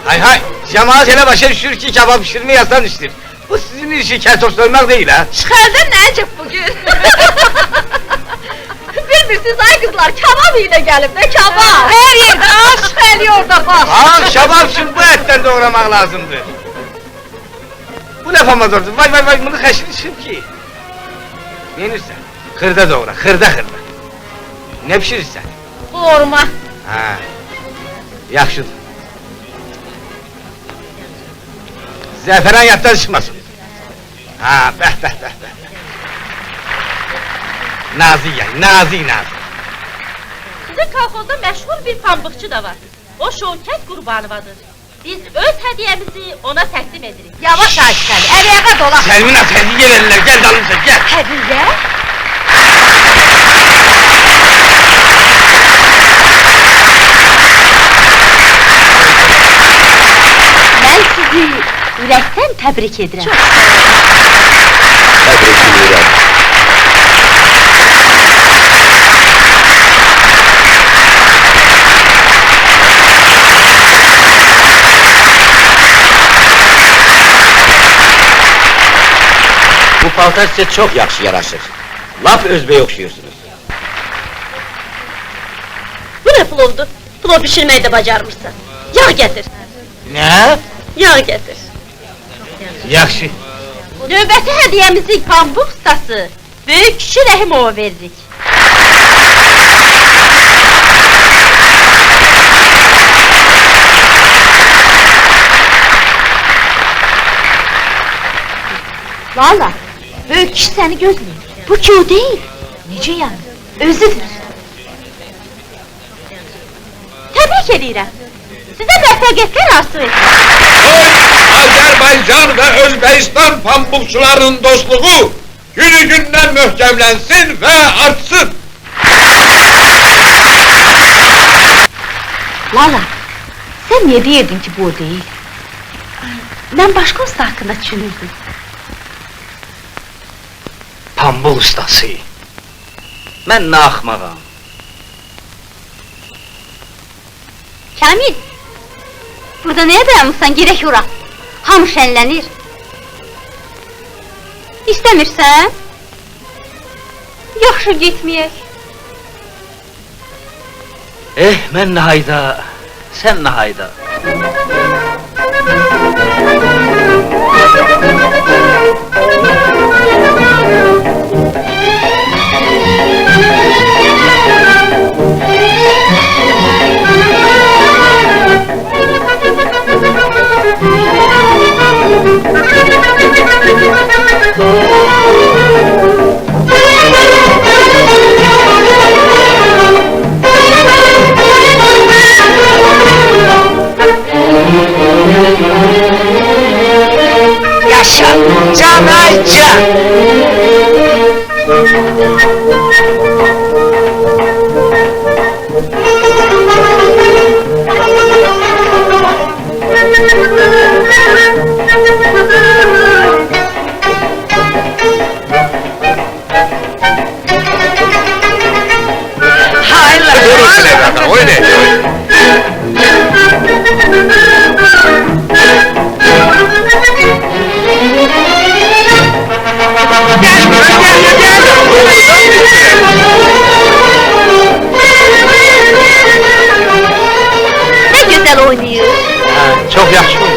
Hay hay, cemaat hele başa düşür ki kebap pişirme yasan iştir. Bu sizin işi kertok sormak değil ha. Çıxardın Nəcib bugün! Bilmirsiniz ay kızlar, kebap ile gelip de kebap! Her yerde aşk eliyor da baş! Ağam kebap için bu etten doğramak lazımdır. Bu ne famazordu, vay vay vay bunu kaşırışım ki. Yenirsen, kırda doğra, kırda. Ne pişirirsen? Doğurma! Ha, yaxşıdır. Zəfəran yaddan çıxmasın. Ha, bəh. Nazik. Sizin kolxozda məşhur bir pambıqçı da var. O Şevket Qurbanıvadır. Biz öz hediyemizi ona təqdim edirik. Yavaş Aşkəli, əliyağa dola! Selmin at, hediye verirler, gel dalımıza, gel! Hediye? Ben sizi ürəkdən təbrik edirəm. Çok Tebrik ediyorum. Bu paltar size çok yakşı yaraşır. Laf özbeye okşuyorsunuz. Bu ne plovdu? Plov pişirmeyi de bacarmışsın. Yağ getir. Ne? Yağ getir. Yaxşı. Növbəti hediyemizi pambıq ustası Böyük Kişi Rəhimova veririk. Valla, Böyük Kişi seni gözlüyor. Bu ki o değil. Necə yani? Özüdür. Təbrik edirəm. Sizə müvəffəqiyyətlər arzu edir. Azerbaycan ve Özbekistan pambukçularının dostluğu günü günden möhkemlensin ve artsın. Lala, sen niye deyirdin ki bu o değil? Ben başka usta hakkında düşünürdüm. Pambıq ustası. Mən nə axmağam. Kamil, burada neye dayanmışsan gerek yura. Hamı şenlenir. İstemirsen? Yaxşı gitmeyek. Mən nə hayda, sən nə hayda. Yaşa Canayca! Ne güzel oynuyor. Çok yaxşı oldu.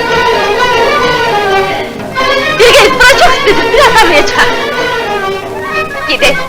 Bir gelip bana çok istedim, biraz hamleye çağır. Gidelim.